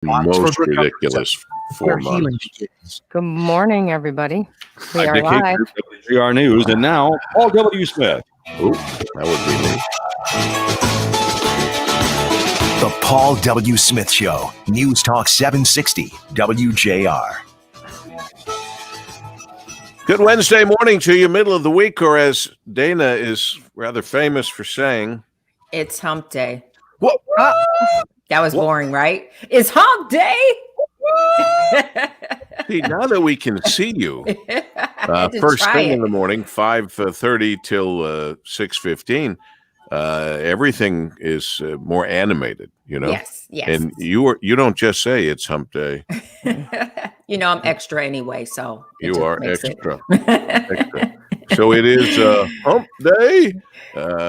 Most ridiculous 4 months. Good morning, everybody. We I'm are Dick live. Hickert, WGR News, and now Paul W. Smith. Oh, that would be me. The Paul W. Smith Show, News Talk 760, WJR. Good Wednesday morning to you, middle of the week, or as Dana is rather famous for saying, it's hump day. What? That was boring, right? It's hump day. See, now that we can see you, first thing in the morning, 5:30 till 6:15, everything is more animated, you know? Yes. And you don't just say it's hump day. You know, I'm extra anyway, so. You are extra. Extra. So it is hump day,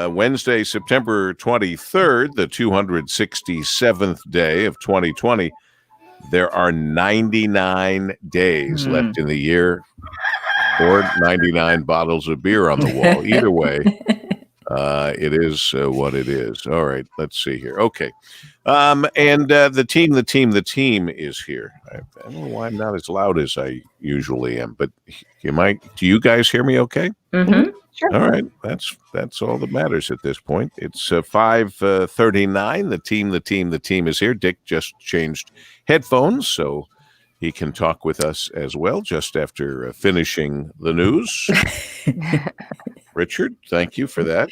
Wednesday, September 23rd, the 267th day of 2020. There are 99 days left in the year, or 99 bottles of beer on the wall. Either way, it is what it is. All right, let's see here. Okay. And the team is here. I don't know why I'm not as loud as I usually am, but do you guys hear me okay? Mm-hmm. Sure. All right. That's all that matters at this point. It's 5:39. The team is here. Dick just changed headphones, so he can talk with us as well just after finishing the news. Richard, thank you for that.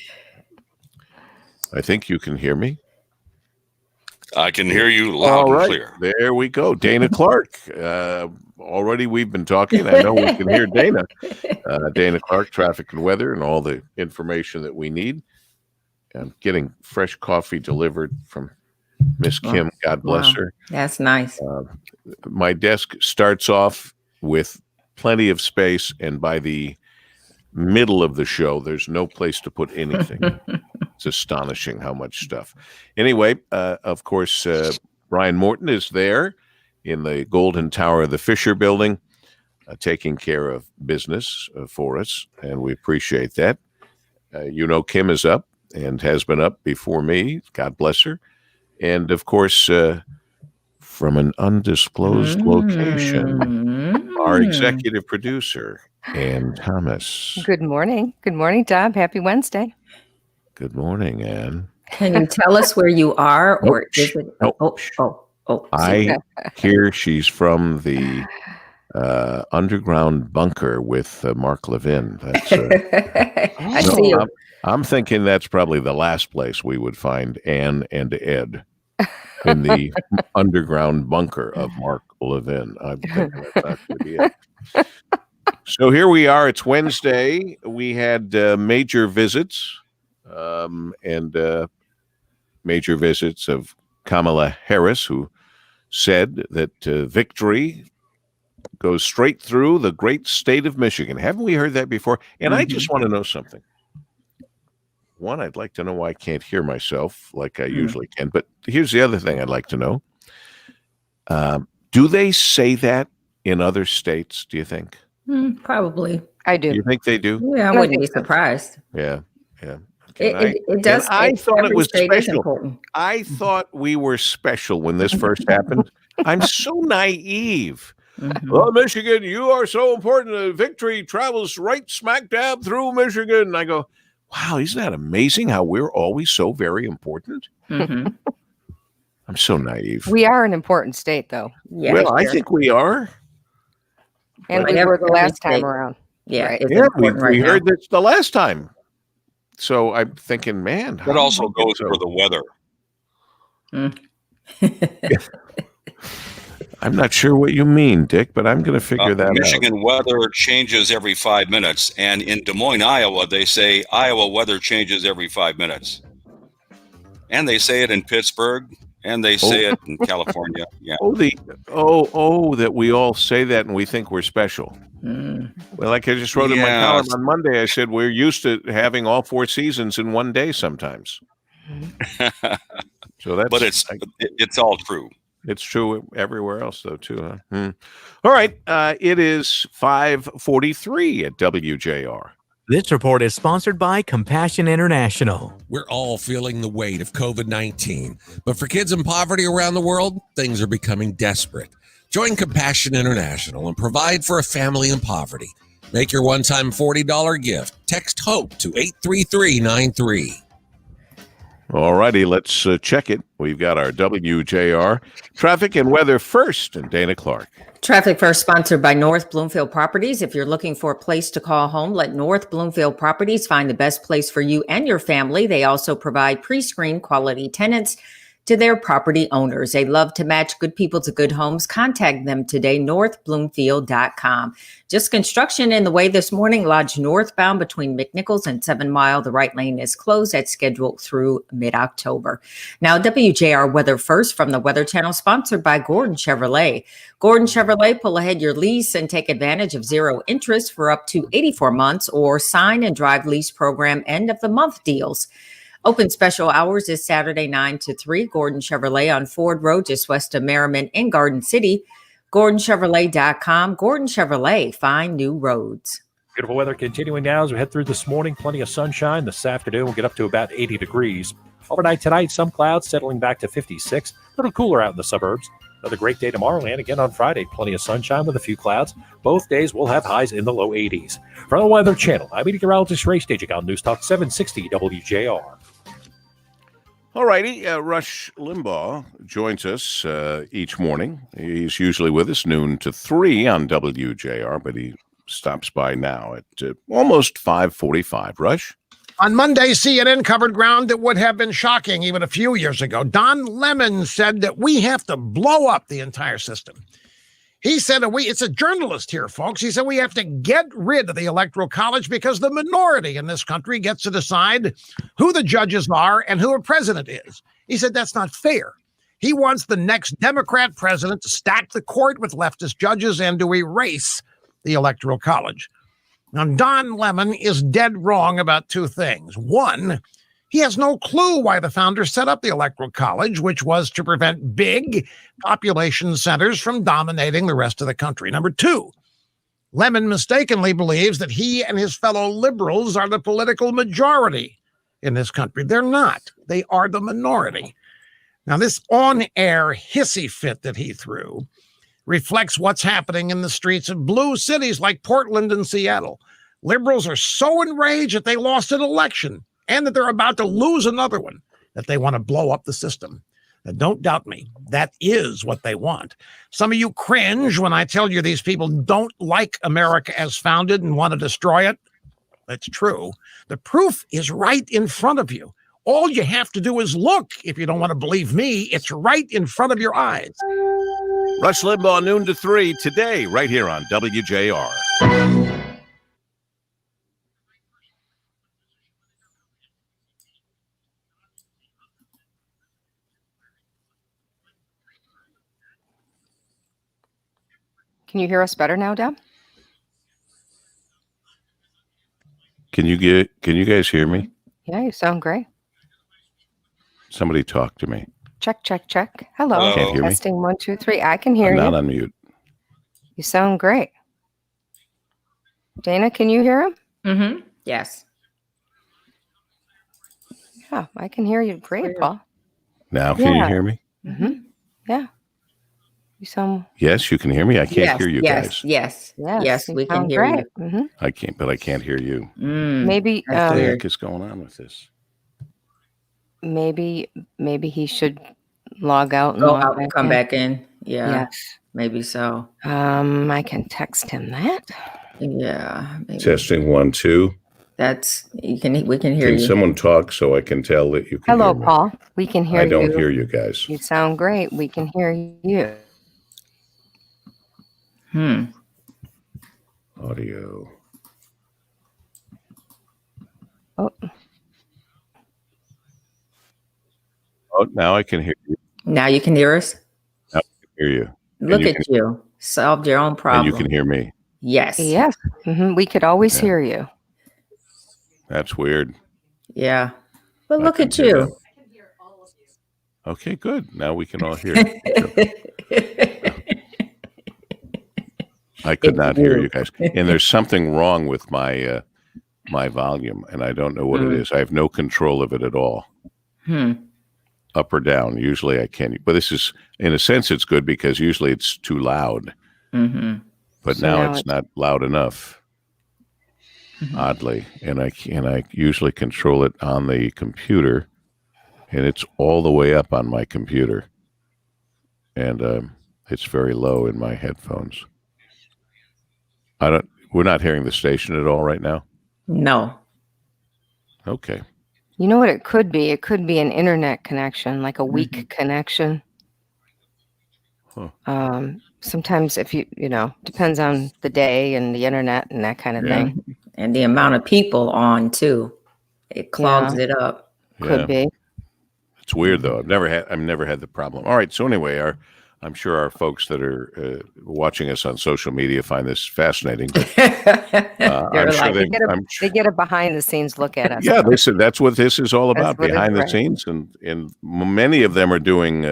I think you can hear me. I can hear you loud and clear. There we go. Dana Clark. Already we've been talking. I know we can hear Dana. Dana Clark, traffic and weather, and all the information that we need. I'm getting fresh coffee delivered from Miss Kim. God bless her. That's nice. My desk starts off with plenty of space, and by the middle of the show, there's no place to put anything. It's astonishing how much stuff. Anyway, of course, Brian Morton is there in the Golden Tower of the Fisher Building, taking care of business for us, and we appreciate that. Kim is up and has been up before me. God bless her. And, of course, from an undisclosed location, our executive producer, Ann Thomas. Good morning. Good morning, Deb. Happy Wednesday. Good morning, Ann. Can you tell us where you are, or is it? Oh. I hear she's from the underground bunker with Mark Levin. That's, I see you. I'm thinking that's probably the last place we would find Ann and Ed, in the underground bunker of Mark Levin. I'm thinking that's not going to be it. So here we are. It's Wednesday. We had major visits major visits of Kamala Harris, who said that victory goes straight through the great state of Michigan. Haven't we heard that before? And I just want to know something. One, I'd like to know why I can't hear myself like I usually can. But here's the other thing I'd like to know. Do they say that in other states, do you think? Probably. I do. You think they do? Yeah, I wouldn't be surprised. Yeah. It does. I thought it was special. Important. I thought we were special when this first happened. I'm so naive. Well, Michigan, you are so important. Victory travels right smack dab through Michigan. And I go, wow, isn't that amazing how we're always so very important? Mm-hmm. I'm so naive. We are an important state, though. Yeah, well, I think we are. And we were the last time around. Yeah, right. it's we heard this the last time. So I'm thinking, man. That also goes for the weather. I'm not sure what you mean, Dick, but I'm going to figure that out. Michigan weather changes every 5 minutes. And in Des Moines, Iowa, they say Iowa weather changes every 5 minutes. And they say it in Pittsburgh. And they say it in California. Yeah. That we all say that and we think we're special. Well, like I just wrote in my column on Monday, I said we're used to having all 4 seasons in one day sometimes. So that's. But it's all true. It's true everywhere else, though, too. Huh? All right. It is 5:43 at WJR. This report is sponsored by Compassion International. We're all feeling the weight of COVID-19, but for kids in poverty around the world, things are becoming desperate. Join Compassion International and provide for a family in poverty. Make your one-time $40 gift. Text HOPE to 83393. All righty, let's check it. We've got our WJR traffic and weather first, and Dana Clark. Traffic First sponsored by North Bloomfield Properties. If you're looking for a place to call home, let North Bloomfield Properties find the best place for you and your family. They also provide pre-screened quality tenants to their property owners. They love to match good people to good homes. Contact them today, northbloomfield.com. Just construction in the way this morning. Lodge northbound between McNichols and 7 Mile. The right lane is closed. That's scheduled through mid-October. Now, WJR Weather First from the Weather Channel, sponsored by Gordon Chevrolet. Gordon Chevrolet, pull ahead your lease and take advantage of zero interest for up to 84 months or sign and drive lease program end of the month deals. Open special hours is Saturday 9 to 3. Gordon Chevrolet on Ford Road, just west of Merriman in Garden City. GordonChevrolet.com. Gordon Chevrolet, find new roads. Beautiful weather continuing now as we head through this morning. Plenty of sunshine. This afternoon we'll get up to about 80 degrees. Overnight tonight, some clouds settling back to 56. A little cooler out in the suburbs. Another great day tomorrow and again on Friday. Plenty of sunshine with a few clouds. Both days will have highs in the low 80s. From the Weather Channel, I'm meteorologist Ray Staging on News Talk 760 WJR. All righty, Rush Limbaugh joins us each morning. He's usually with us noon to 3 on WJR, but he stops by now at almost 5:45. Rush? On Monday, CNN covered ground that would have been shocking even a few years ago. Don Lemon said that we have to blow up the entire system. He said, it's a journalist here, folks. He said we have to get rid of the Electoral College because the minority in this country gets to decide who the judges are and who a president is. He said that's not fair. He wants the next Democrat president to stack the court with leftist judges and to erase the Electoral College. Now, Don Lemon is dead wrong about two things. One, he has no clue why the founders set up the Electoral College, which was to prevent big population centers from dominating the rest of the country. Number two, Lemon mistakenly believes that he and his fellow liberals are the political majority in this country. They're not. They are the minority. Now, this on-air hissy fit that he threw reflects what's happening in the streets of blue cities like Portland and Seattle. Liberals are so enraged that they lost an election and that they're about to lose another one, that they want to blow up the system. Now, don't doubt me. That is what they want. Some of you cringe when I tell you these people don't like America as founded and want to destroy it. That's true. The proof is right in front of you. All you have to do is look. If you don't want to believe me, it's right in front of your eyes. Rush Limbaugh, noon to 3 today, right here on WJR. Can you hear us better now, Deb? Can you guys hear me? Yeah, you sound great. Somebody talk to me. Check, check, check. Hello. Can't hear me? Testing 1, 2, 3. I can hear I'm you. not on mute. You sound great. Dana, can you hear him? Mm-hmm. Yes. Yeah, I can hear you great, Paul. Now can you hear me? Mm-hmm. Yeah. You sound. Yes, you can hear me. I can't hear you guys. Yes, we can sound hear great. you. Mm-hmm. I can't, but I can't hear you. Maybe. What the heck is going on with this? Maybe he should log out and Go log out back and come in. back in. Yeah, Yes. maybe so. I can text him that. Yeah, maybe. Testing 1, 2. We can hear Can you. someone talk so I can tell that you can Hello, hear me? Paul. We can hear you. I don't hear you guys. You sound great. We can hear you. Audio. Oh, Oh, now I can hear you. Now you can hear us. Now I can hear you. Look you at you. Solved your own problem. And you can hear me. Yes. yes. We could always hear you. That's weird. Yeah. But I look can at do you. that. Okay, good. Now we can all hear. I could not hear you guys. And there's something wrong with my my volume, and I don't know what it is. I have no control of it at all, up or down. Usually I can, but this is, in a sense, it's good because usually it's too loud. But So now now it's it's- not loud enough. Oddly, and I usually control it on the computer, and it's all the way up on my computer, and it's very low in my headphones. We're not hearing the station at all right now. No. Okay. You know what it could be? It could be an internet connection, like a weak connection. Huh. Sometimes if you know, depends on the day and the internet and that kind of Yeah. thing. And the amount of people on too. It clogs it up. Could Yeah. be. It's weird though. I've never had the problem. All right. So anyway, I'm sure our folks that are watching us on social media find this fascinating. But, I'm sure They get a, I'm they get a behind the scenes look at us. Yeah, that's what this is all about, what it's behind the right. scenes, and many of them are doing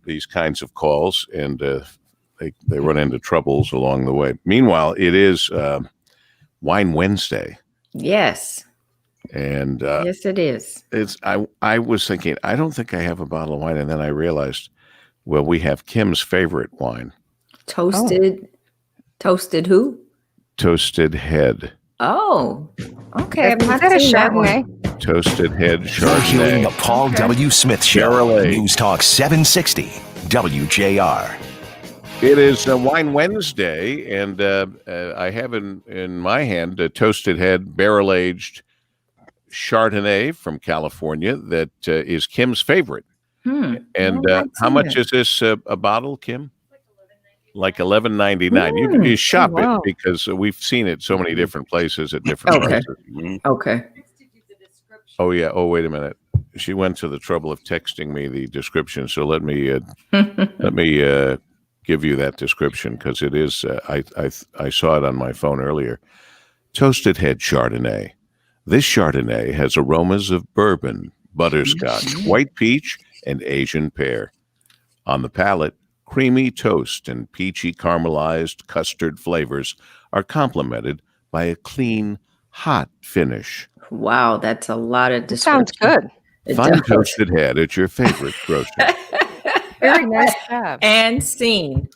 these kinds of calls, and they run into troubles along the way. Meanwhile, it is Wine Wednesday, Yes. and Yes, it is. I was thinking, I don't think I have a bottle of wine, and then I realized, well, we have Kim's favorite wine, Toasted who? Toasted Head. Oh, okay. I've Is not that a seen that one. Chardonnay? Toasted Head Hearing the Chardonnay. Paul W. Smith Show. Barrel-aged. News Talk 760 WJR. It is Wine Wednesday, and I have in my hand a Toasted Head barrel-aged Chardonnay from California that is Kim's favorite. And how much is this a bottle, Kim? Like $11.99. You shop wow. it because we've seen it so many different places at different Okay. prices. Okay. Oh yeah. Oh wait a minute. She went to the trouble of texting me the description. So let me give you that description because it is. I saw it on my phone earlier. Toasted Head Chardonnay. This Chardonnay has aromas of bourbon, butterscotch, white peach, and Asian pear. On the palate, creamy toast and peachy caramelized custard flavors are complemented by a clean, hot finish. Wow, that's a lot of It sounds description. good. It Find does. Toasted Head at your favorite grocer. Very nice job. And seen.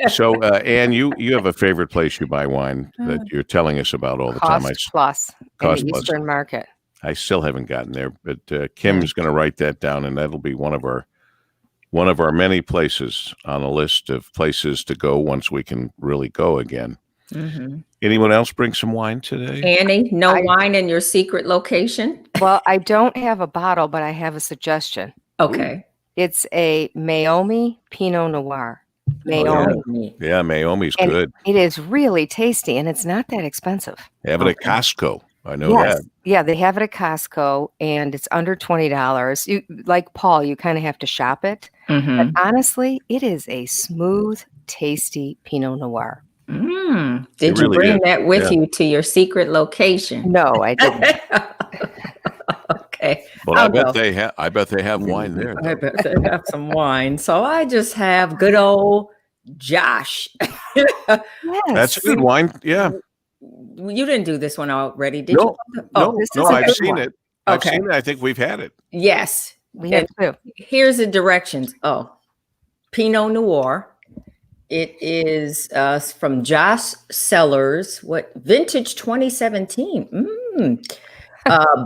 So, Anne, you have a favorite place you buy wine that you're telling us about all the time. Cost Plus in Cost the Plus. Eastern Market. I still haven't gotten there, but Kim's going to write that down, and that'll be one of our many places on a list of places to go once we can really go again. Anyone else bring some wine today? Annie, no wine in your secret location? Well, I don't have a bottle, but I have a suggestion. Okay. It's a Maomi Pinot Noir. Maomi. Yeah, Maomi's And good. it is really tasty, and it's not that expensive. They have it at Costco. I know Yes. that. Yeah, they have it at Costco, and it's under $20. You, like Paul, you kind of have to shop it. But honestly, it is a smooth, tasty Pinot Noir. Did really you bring is. that with Yeah. you to your secret location? No, I didn't. Okay. Well, I I'll bet go. they have. I bet they have wine there. I bet they have some wine. So I just have good old Josh. Yes. That's a good wine. Yeah. You didn't do this one already, did No, you? no, this no. is a I've good seen one. it. I've Okay. seen it. I think we've had it. Yes. We have two. Here's the directions. Oh, Pinot Noir. It is from Josh Cellars. What vintage 2017?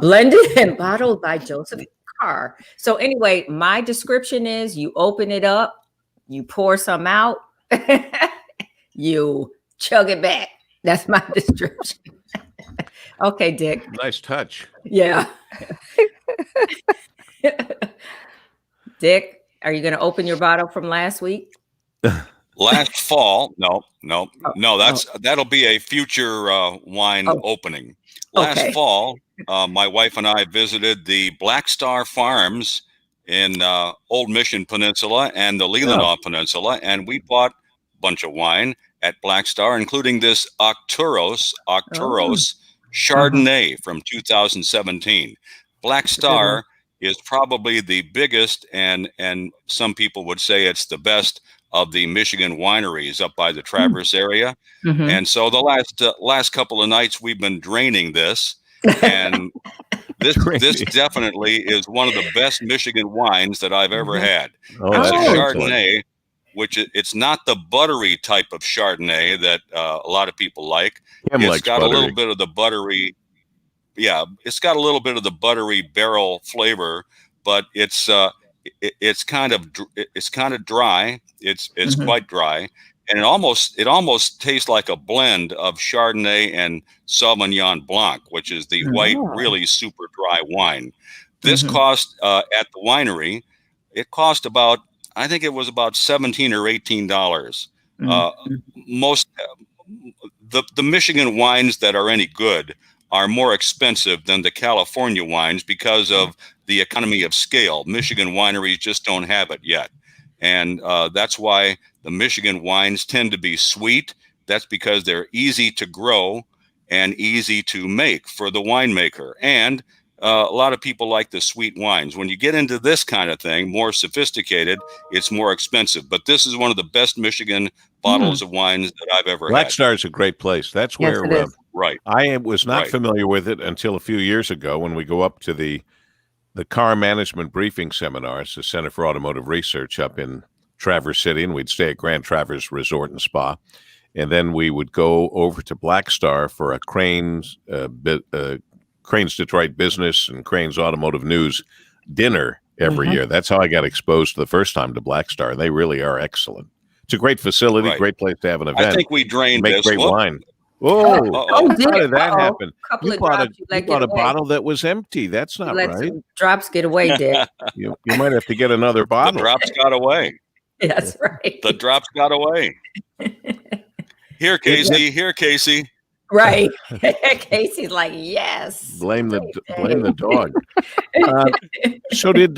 Blended and bottled by Joseph Carr. So anyway, my description is: you open it up, you pour some out, you chug it back. That's my description. Okay, Dick. Nice touch. Yeah. Dick, are you going to open your bottle from last week? Last fall, no, that'll be a future wine opening. Last Okay. fall, my wife and I visited the Black Star Farms in Old Mission Peninsula and the Leelanau Peninsula, and we bought a bunch of wine at Black Star, including this Arcturus Chardonnay from 2017. Black Star is probably the biggest, and some people would say it's the best of the Michigan wineries up by the Traverse area. Mhm. And so the last couple of nights we've been draining this, and this definitely is one of the best Michigan wines that I've ever had. Oh, It's that's a excellent. Chardonnay, which it's not the buttery type of Chardonnay that a lot of people like. Kim It's likes got a little buttery. bit of the buttery. Yeah, it's got a little bit of the buttery barrel flavor, but it's kind of dry. It's Mhm. quite dry, and it almost tastes like a blend of Chardonnay and Sauvignon Blanc, which is the white, Oh. really super dry wine. This Mhm. cost at the winery, it cost about, I think it was about $17 or $18. Uh, Mhm. most the Michigan wines that are any good are more expensive than the California wines because of the economy of scale. Michigan wineries just don't have it yet. And that's why the Michigan wines tend to be sweet. That's because they're easy to grow and easy to make for the winemaker. And a lot of people like the sweet wines. When you get into this kind of thing, more sophisticated, it's more expensive. But this is one of the best Michigan bottles of wines that I've ever Black had. Star is a great place. That's Yes, where it is. Right. I was not Right. familiar with it until a few years ago when we go up to the car management briefing seminars, the Center for Automotive Research up in Traverse City, and we'd stay at Grand Traverse Resort and Spa. And then we would go over to Black Star for a Crane's Detroit Business and Crane's Automotive News dinner every Mhm. year. That's how I got exposed the first time to Black Star. They really are excellent. It's a great facility, Right. great place to have an event. I think we drained Make this. great Whoop. wine. Oh, Uh-oh. how did that Uh-oh. happen? Couple You of bought drops, you let you bought get a away. bottle that was empty. That's You not let right. some drops get away, Dick. You might have to get another The bottle. drops got away. That's right. The drops got away. Here, Casey. Here, Casey. Right. Casey's like, yes. Blame the Great dog. So did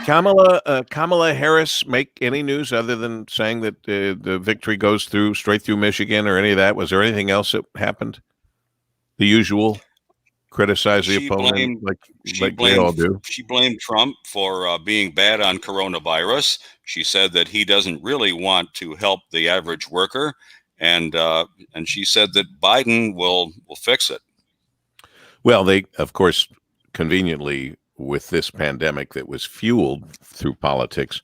Kamala Harris make any news other than saying that the victory goes straight through Michigan or any of that? Was there anything else that happened? The usual, criticize the She opponent blamed- like they all do. She blamed Trump for being bad on coronavirus. She said that he doesn't really want to help the average worker, and she said that Biden will fix it. Well, they, of course, conveniently with this pandemic that was fueled through politics,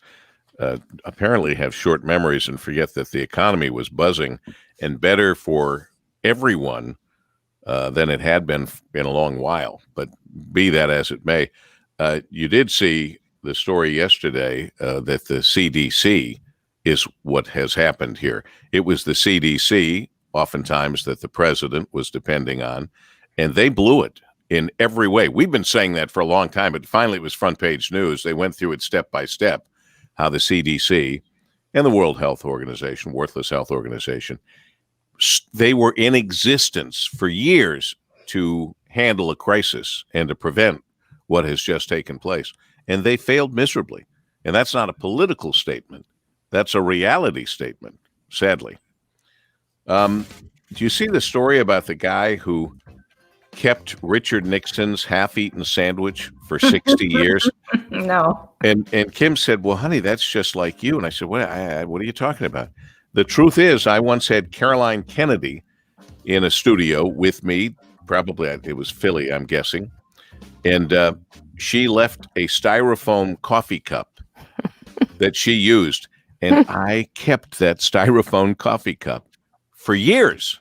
apparently have short memories and forget that the economy was buzzing and better for everyone than it had been in a long while. But be that as it may, you did see the story yesterday that the CDC is what has happened here. It was the CDC, oftentimes, that the president was depending on, and they blew it in every way. We've been saying that for a long time, but finally it was front page news. They went through it step by step, how the CDC and the World Health Organization, worthless health organization, they were in existence for years to handle a crisis and to prevent what has just taken place. And they failed miserably. And that's not a political statement. That's a reality statement, sadly. Do you see the story about the guy who kept Richard Nixon's half-eaten sandwich for 60 years? No. And Kim said, well, honey, that's just like you. And I said, what are you talking about? The truth is, I once had Caroline Kennedy in a studio with me. Probably it was Philly, I'm guessing. And she left a styrofoam coffee cup that she used. And I kept that styrofoam coffee cup for years.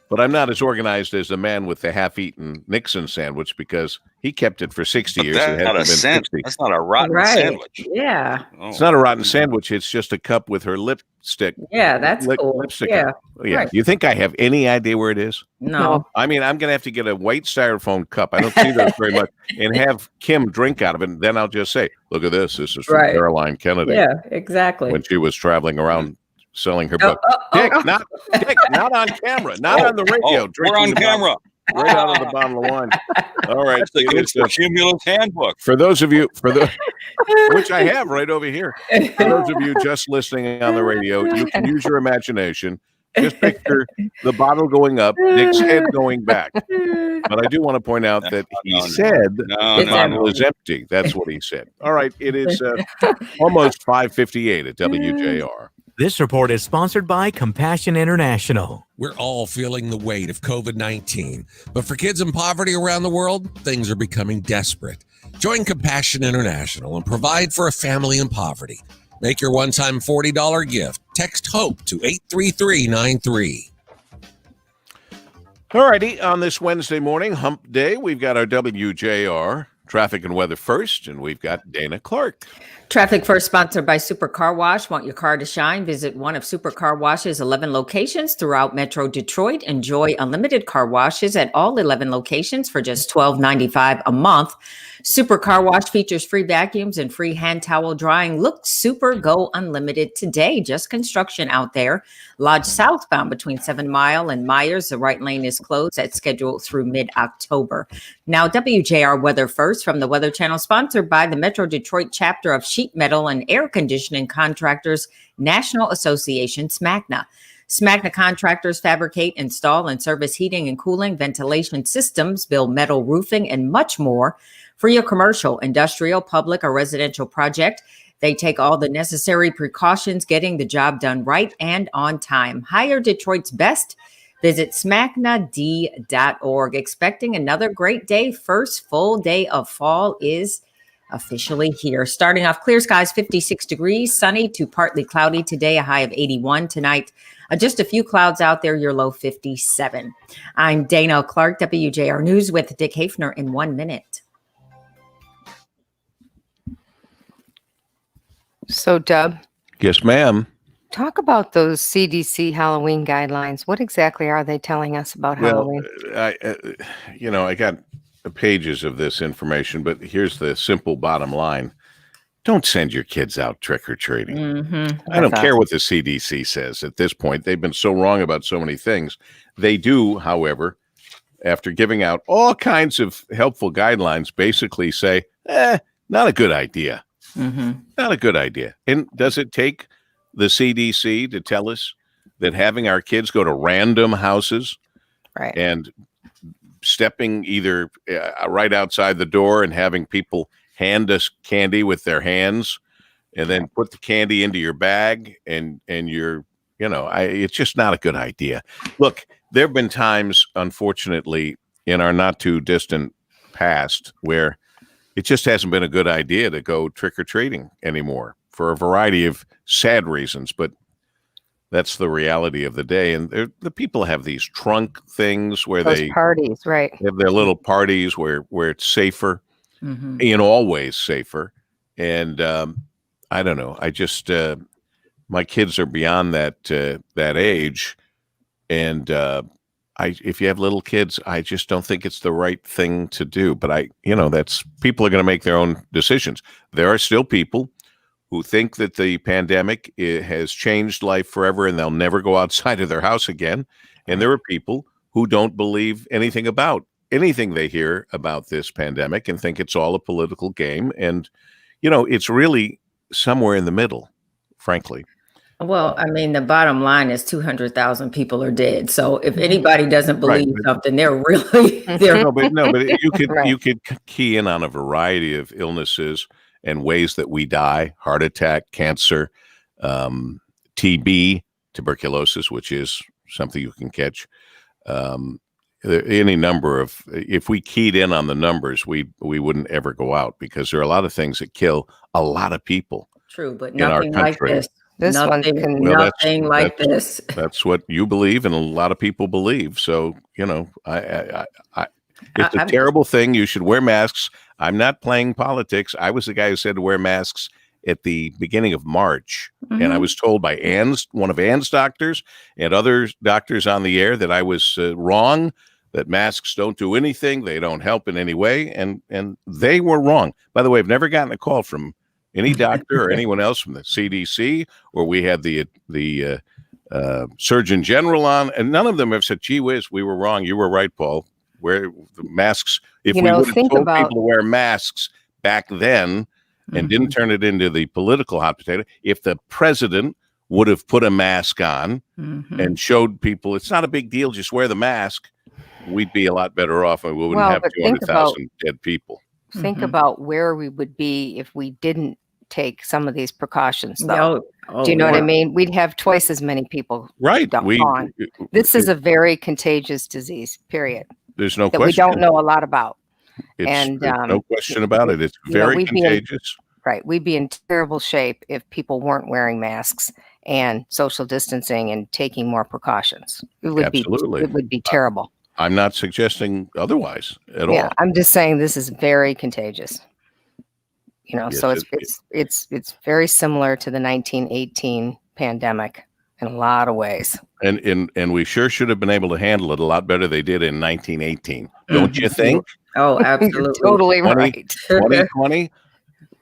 But I'm not as organized as the man with the half-eaten Nixon sandwich because he kept it for 60 But years. that's It not hasn't a been sandwich. 60. That's not a rotten Right. sandwich. Yeah. Oh. It's not a rotten sandwich. It's just a cup with her lipstick. Yeah, that's cool. Lipstick. Yeah. Yeah. Right. You think I have any idea where it is? No. I mean, I'm going to have to get a white styrofoam cup. I don't see those very much, and have Kim drink out of it. And then I'll just say, "Look at this. This is from Right. Caroline Kennedy Yeah, exactly. when she was traveling around selling her Oh, book." oh, oh, Dick, oh. not on camera, not on the radio. Oh, we're drinking on the bottle- camera. right out of the bottle of wine. All right, That's against the Cumulus Handbook. for those of you which I have right over here. For those of you just listening on the radio, you can use your imagination. Just picture the bottle going up, Dick's head going back. But I do want to point out that he No, said the no, bottle is empty. That's what he said. All right. It is almost 5:58 at WJR. This report is sponsored by Compassion International. We're all feeling the weight of COVID-19, but for kids in poverty around the world, things are becoming desperate. Join Compassion International and provide for a family in poverty. Make your one-time $40 gift. Text HOPE to 83393. All righty. On this Wednesday morning, hump day, we've got our WJR traffic and weather first, and we've got Dana Clark. Traffic First sponsored by Super Car Wash. Want your car to shine? Visit one of Super Car Wash's 11 locations throughout Metro Detroit. Enjoy unlimited car washes at all 11 locations for just $12.95 a month. Super Car Wash features free vacuums and free hand towel drying. Look super, go unlimited today. Just construction out there. Lodge southbound between 7 Mile and Myers. The right lane is closed at schedule through mid-October. Now, WJR Weather First from the Weather Channel, sponsored by the Metro Detroit chapter of Sheet Metal and Air Conditioning Contractors National Association, SMACNA. SMACNA contractors fabricate, install, and service heating and cooling, ventilation systems, build metal roofing, and much more. For your commercial, industrial, public, or residential project, they take all the necessary precautions, getting the job done right and on time. Hire Detroit's best. Visit smacnad.org. Expecting another great day. First full day of fall is officially here. Starting off, clear skies, 56 degrees, sunny to partly cloudy today, a high of 81 tonight. Just a few clouds out there, your low 57. I'm Dana Clark, WJR News with Dick Hafner in 1 minute. So, Dub, Yes, ma'am. talk about those CDC Halloween guidelines. What exactly are they telling us about Halloween? I got pages of this information, but here's the simple bottom line. Don't send your kids out trick-or-treating. I don't care what the CDC says at this point. They've been so wrong about so many things. They do, however, after giving out all kinds of helpful guidelines, basically say, not a good idea. Not a good idea. And does it take the CDC to tell us that having our kids go to random houses Right. and stepping either right outside the door and having people hand us candy with their hands and then put the candy into your bag and you're, it's just not a good idea. Look, there have been times, unfortunately, in our not too distant past where it just hasn't been a good idea to go trick-or-treating anymore for a variety of sad reasons, but that's the reality of the day. And the people have these trunk things where Those they parties, right? have their little parties where it's safer, in all ways safer. And I don't know. I just my kids are beyond that age, and if you have little kids, I just don't think it's the right thing to do. But that's people are going to make their own decisions. There are still people who think that the pandemic has changed life forever and they'll never go outside of their house again. And there are people who don't believe anything about anything they hear about this pandemic and think it's all a political game. And, it's really somewhere in the middle, frankly. Well, I mean, the bottom line is 200,000 people are dead. So if anybody doesn't believe something, they're really No, but you could Right. you could key in on a variety of illnesses and ways that we die: heart attack, cancer, TB, tuberculosis, which is something you can catch. Any number of. If we keyed in on the numbers, we wouldn't ever go out because there are a lot of things that kill a lot of people. true, but in our nothing like country. this. This one Nothing, can- Well, nothing like this. That's what you believe, and a lot of people believe. So it's a terrible thing. You should wear masks. I'm not playing politics. I was the guy who said to wear masks at the beginning of March, and I was told by one of Ann's doctors and other doctors on the air that I was wrong. That masks don't do anything. They don't help in any way, and they were wrong. By the way, I've never gotten a call from any doctor or anyone else from the CDC, or we had the Surgeon General on, and none of them have said, "Gee whiz, we were wrong. You were right, Paul. Wear the masks." If we would have think told about- people to wear masks back then and didn't turn it into the political hot potato, if the president would have put a mask on and showed people it's not a big deal, just wear the mask, we'd be a lot better off, and we wouldn't Well, have but think 200,000 dead people. Think Mhm. about where we would be if we didn't take some of these precautions, though. Oh, Do you know what I yeah. mean? We'd have twice as many people Right. gone. This is a very contagious disease, period, there's no that we question. don't know a lot about. There's and, no question about it. It's you know, very we'd be in- contagious. Right. We'd be in terrible shape if people weren't wearing masks and social distancing and taking more precautions. Absolutely. It would be terrible. I'm not suggesting otherwise at Yeah, all. I'm just saying this is very contagious. You know, Yes, so it- it's very similar to the 1918 pandemic in a lot of ways. And we sure should have been able to handle it a lot better they did in 1918. Don't you Mhm. think? Oh, You're absolutely. totally 20 right. 2020,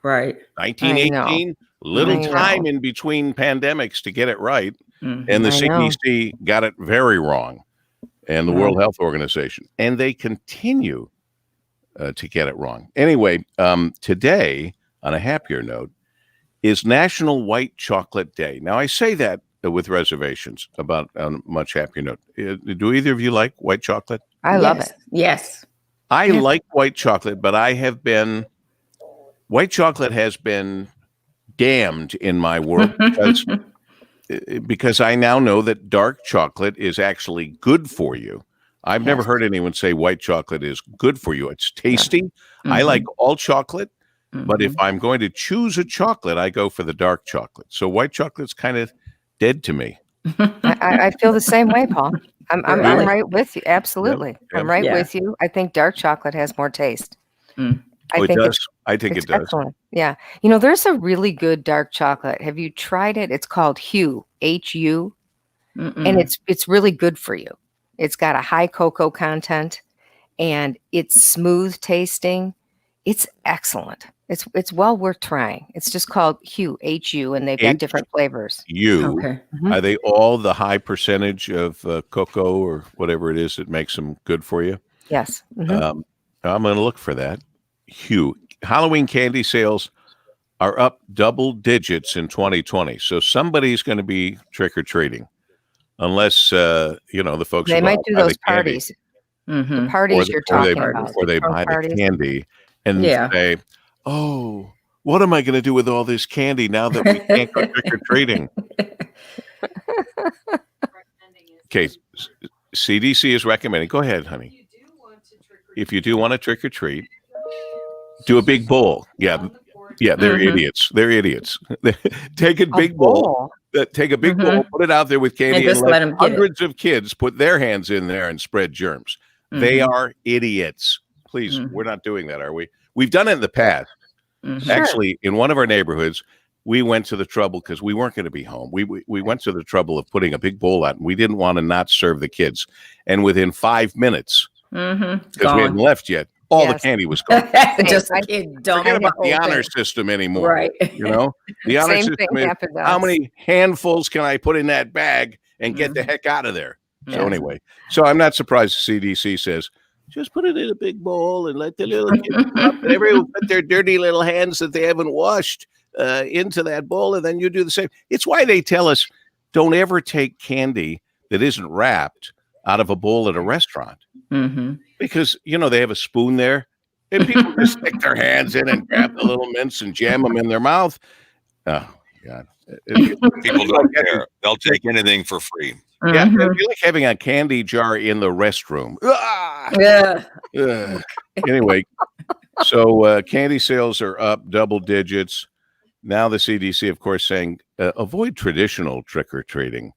Right. 1918, little I know. time in between pandemics to get it right. Mhm. And the I know. CDC got it very wrong, and the Yeah. World Health Organization. And they continue to get it wrong. Anyway, today, on a happier note, is National White Chocolate Day. Now, I say that with reservations about on a much happier note. Do either of you like white chocolate? I love Yes. it. Yes. I Yeah. like white chocolate, but white chocolate has been damned in my world because I now know that dark chocolate is actually good for you. I've never Yes. heard anyone say white chocolate is good for you. It's tasty. I Mhm. like all chocolate, but if Mhm. I'm going to choose a chocolate, I go for the dark chocolate. So white chocolate's kind of dead to me. I feel the same way, Paul. I'm Really? right with you. Absolutely. Yep. I'm right Yeah. with you. I think dark chocolate has more taste. Mm. I Oh, it think does. I think it's it does. excellent. Yeah. You know, there's a really good dark chocolate. Have you tried it? It's called Hu, Hu, and Mm-mm. it's really good for you. It's got a high cocoa content and it's smooth tasting. It's excellent. It's well worth trying. It's just called Hu, and they've got H- different flavors. You Okay. are they all the high percentage of cocoa or whatever it is that makes them good for you? Yes. Mhm. I'm going to look for that. Hugh, Halloween candy sales are up double digits in 2020. So somebody's going to be trick or treating, unless the folks They who might buy do the those candy, parties. Mhm. The parties you're or they, talking about. or they drunk buy the parties. candy and Yeah. say, "Oh, what am I going to do with all this candy now that we can't go trick or treating?" Okay, CDC is recommending. Go ahead, honey. If you do want to trick or treat, do a big bowl. Yeah, they're Mhm. idiots. They're idiots. Take a big bowl. Take a big Mhm. bowl, put it out there with candy, and just let let 'em get it. hundreds of kids put their hands in there and spread germs. They Mhm. are idiots. Please, Mhm. we're not doing that, are we? We've done it in the past. Mhm. Sure. Actually, in one of our neighborhoods, we went to the trouble because we weren't going to be home. We went to the trouble of putting a big bowl out, and we didn't want to not serve the kids. And within 5 minutes, Mhm. because we hadn't left yet, all the Yes. candy was gone. Just I- a kid dumping Forget about the whole honor thing. system anymore. Right. You know, the honor Same system thing is happened to how us. many handfuls can I put in that bag and get the heck out of there? So Yeah. anyway, so I'm not surprised the CDC says just put it in a big bowl and let the little kids up, and everyone put their dirty little hands that they haven't washed into that bowl, and then you do the same. It's why they tell us don't ever take candy that isn't wrapped out of a bowl at a restaurant Mhm. because they have a spoon there. And people just stick their hands in and grab the little mints and jam them in their mouth. Oh, God. People don't care. They'll take anything for free. Yeah, Mhm. it'd be like having a candy jar in the restroom. Ah! Yeah. Ugh. Anyway, so candy sales are up double digits. Now the CDC, of course, saying avoid traditional trick-or-treating.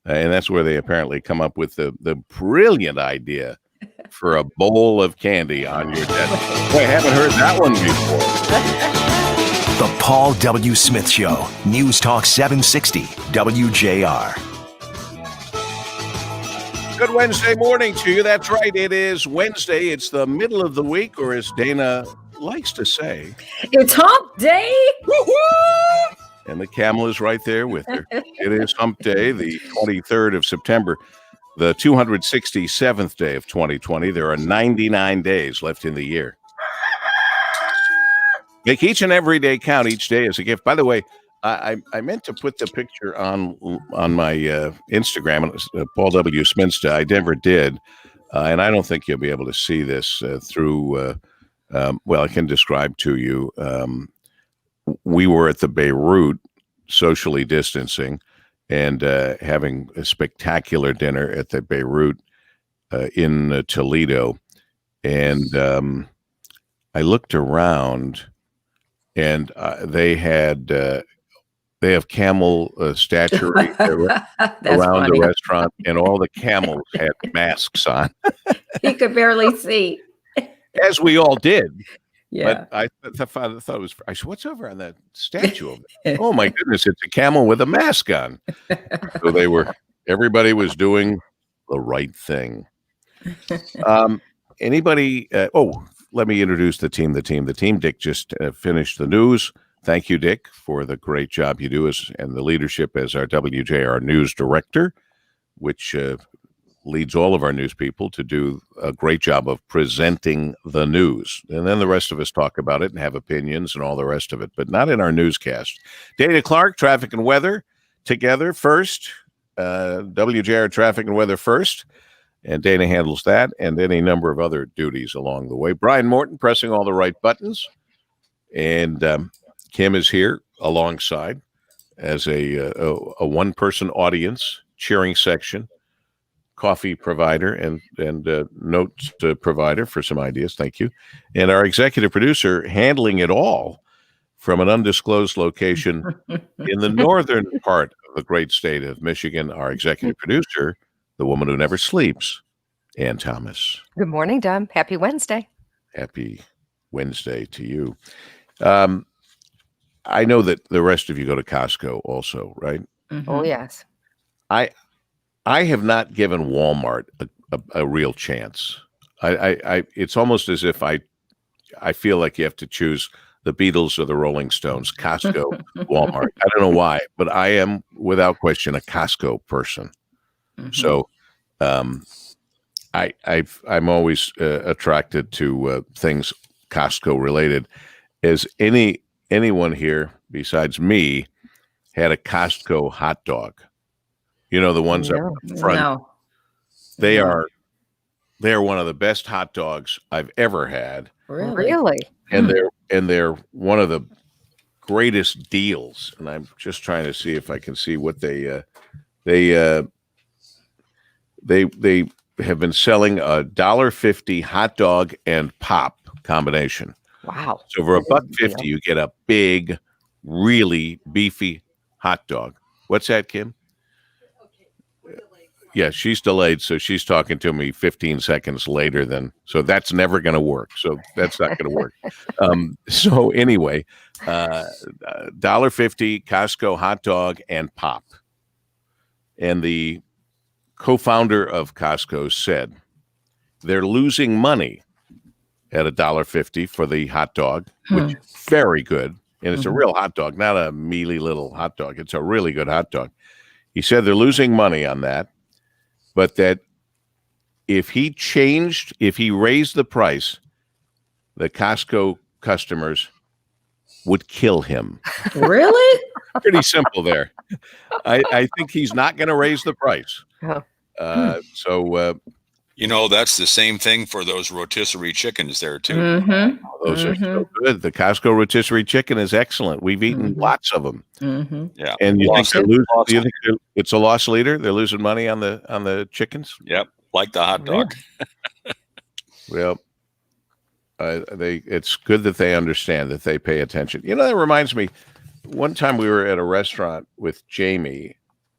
And that's where they apparently come up with the brilliant idea for a bowl of candy on your desk. Boy, I haven't heard that one before. The Paul W. Smith Show. News Talk 760 WJR. Good Wednesday morning to you. That's right. It is Wednesday. It's the middle of the week, or as Dana likes to say, It's hump day. and the camel is right there with her. It is Hump Day, the 23rd of September, the 267th day of 2020. There are 99 days left in the year. Make each and every day count. Each day is a gift. By the way, I meant to put the picture on my Instagram, Paul W. Smithsta. I never did. and I don't think you'll be able to see this through. Well, I can describe to you. We were at the Beirut, socially distancing, and having a spectacular dinner at the Beirut in Toledo, and I looked around, and they have camel statuary around the restaurant, and all the camels had masks on, He could barely see. as we all did. Yeah. But I thought it was. I said, "What's over on that statue of it?" Oh my goodness, it's a camel with a mask on. So everybody was doing the right thing. Anybody? Let me introduce the team. The team. Dick just finished the news. Thank you, Dick, for the great job you do and the leadership as our WJR news director, which leads all of our news people to do a great job of presenting the news. And then the rest of us talk about it and have opinions and all the rest of it, but not in our newscast. Dana Clark, traffic and weather together first. WJR traffic and weather first. And Dana handles that and any number of other duties along the way. Brian Morton pressing all the right buttons. And Kim is here alongside as a one-person audience cheering section, coffee provider and notes provider for some ideas. Thank you. And our executive producer handling it all from an undisclosed location in the northern part of the great state of Michigan. Our executive producer, the woman who never sleeps, Ann Thomas. Good morning, Dom. Happy Wednesday. Happy Wednesday to you. I know that the rest of you go to Costco also, right? Oh, yes. I have not given Walmart a real chance. It's almost as if I feel like you have to choose the Beatles or the Rolling Stones, Costco, Walmart. I don't know why, but I am without question a Costco person. So I'm always attracted to things Costco related. As anyone here besides me had a Costco hot dog? You know, the ones up front. No. They are one of the best hot dogs I've ever had. Really? And they're one of the greatest deals. And I'm just trying to see if I can see what they have been selling a $1.50 hot dog and pop combination. Wow. So for $1.50, you get a big, really beefy hot dog. What's that, Kim? Yeah, she's delayed, so she's talking to me 15 seconds later so that's never going to work. So that's not going to work. So anyway, $1.50 Costco hot dog and pop. And the co-founder of Costco said they're losing money at $1.50 for the hot dog, which is very good. And it's a real hot dog, not a mealy little hot dog. It's a really good hot dog. He said they're losing money on that, but that if he raised the price, the Costco customers would kill him. Really? Pretty simple there. I think he's not going to raise the price. That's the same thing for those rotisserie chickens there too. Those are so good. The Costco rotisserie chicken is excellent. We've eaten lots of them. Yeah. And you think it's a loss leader? They're losing money on the chickens? Yep. Like the hot dog. Well, it's good that they understand, that they pay attention. You know, that reminds me, one time we were at a restaurant with Jamie,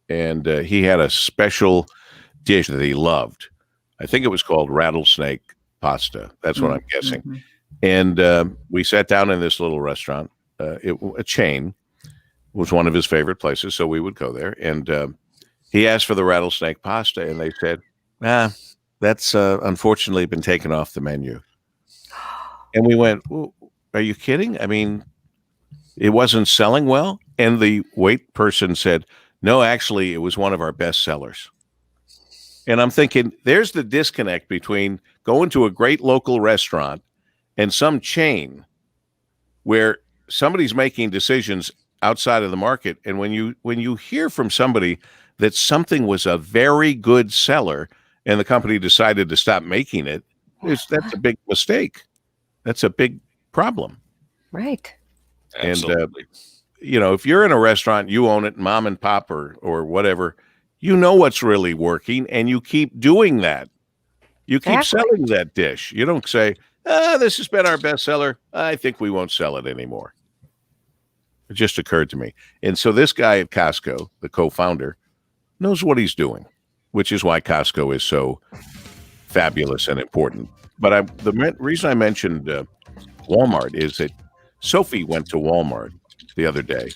and he had a special dish that he loved. I think it was called rattlesnake pasta. That's what I'm guessing. And we sat down in this little restaurant. A chain was one of his favorite places, so we would go there. And he asked for the rattlesnake pasta, and they said, that's unfortunately been taken off the menu. And we went, well, are you kidding? I mean, it wasn't selling well? And the wait person said, no, actually, it was one of our best sellers. And I'm thinking, there's the disconnect between going to a great local restaurant and some chain where somebody's making decisions outside of the market. And when you hear from somebody that something was a very good seller and the company decided to stop making it, that's a big mistake. That's a big problem. Right. Absolutely. And if you're in a restaurant, you own it, mom and pop or whatever, you know what's really working, and you keep doing that. You keep Exactly. selling that dish. You don't say, this has been our bestseller. I think we won't sell it anymore. It just occurred to me. And so this guy at Costco, the co-founder, knows what he's doing, which is why Costco is so fabulous and important. But the reason I mentioned Walmart is that Sophie went to Walmart the other day,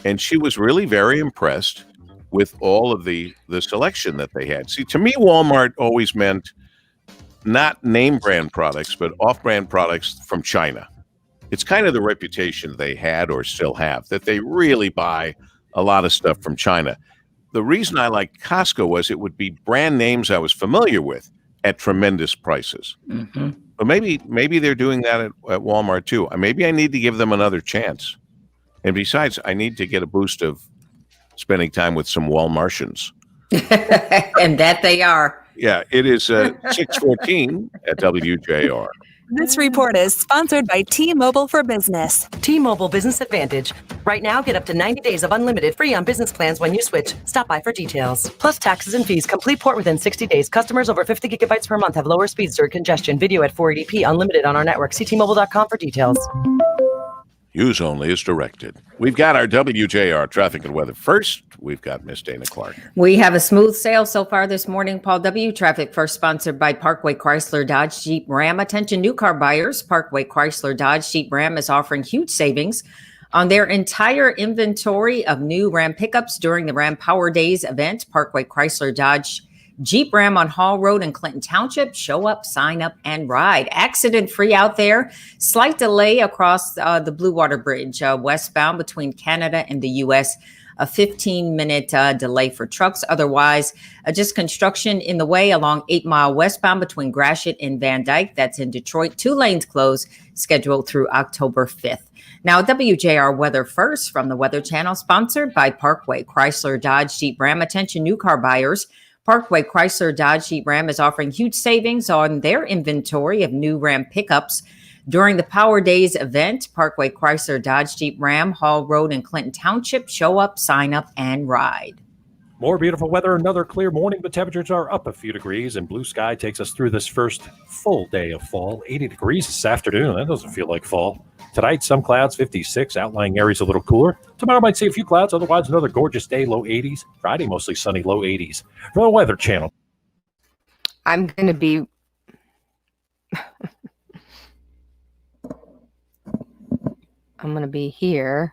and she was really very impressed with all of the selection that they had. See, to me, Walmart always meant not name brand products, but off-brand products from China. It's kind of the reputation they had or still have, that they really buy a lot of stuff from China. The reason I liked Costco was it would be brand names I was familiar with at tremendous prices. Mm-hmm. But maybe they're doing that at Walmart too. Maybe I need to give them another chance. And besides, I need to get a boost of spending time with some Walmartians. And that they are. Yeah, it is 6:14 at WJR. This report is sponsored by T-Mobile for Business. T-Mobile Business Advantage. Right now, get up to 90 days of unlimited free on business plans when you switch. Stop by for details. Plus taxes and fees. Complete port within 60 days. Customers over 50 gigabytes per month have lower speeds during congestion. Video at 480p. Unlimited on our network. See T-Mobile.com for details. Use only is directed. We've got our WJR traffic and weather first. We've got Miss Dana Clark. We have a smooth sail so far this morning. Paul W. Traffic first sponsored by Parkway Chrysler Dodge Jeep Ram. Attention new car buyers. Parkway Chrysler Dodge Jeep Ram is offering huge savings on their entire inventory of new Ram pickups during the Ram Power Days event. Parkway Chrysler Dodge Jeep Ram on Hall Road in Clinton Township. Show up, sign up, and ride. Accident free out there. Slight delay across the Blue Water Bridge westbound between Canada and the U.S. A 15-minute delay for trucks. Otherwise, just construction in the way along 8 Mile westbound between Gratiot and Van Dyke. That's in Detroit. 2 lanes closed, scheduled through October 5th. Now, WJR Weather First from the Weather Channel, sponsored by Parkway Chrysler Dodge Jeep Ram. Attention new car buyers. Parkway Chrysler Dodge Jeep Ram is offering huge savings on their inventory of new Ram pickups during the Power Days event. Parkway Chrysler Dodge Jeep Ram, Hall Road in Clinton Township. Show up, sign up, and ride. More beautiful weather, another clear morning, but temperatures are up a few degrees, and blue sky takes us through this first full day of fall. 80 degrees this afternoon. That doesn't feel like fall. Tonight, some clouds, 56. Outlying areas a little cooler. Tomorrow might see a few clouds. Otherwise, another gorgeous day, low 80s. Friday, mostly sunny, low 80s. From the Weather Channel. I'm going to be... I'm going to be here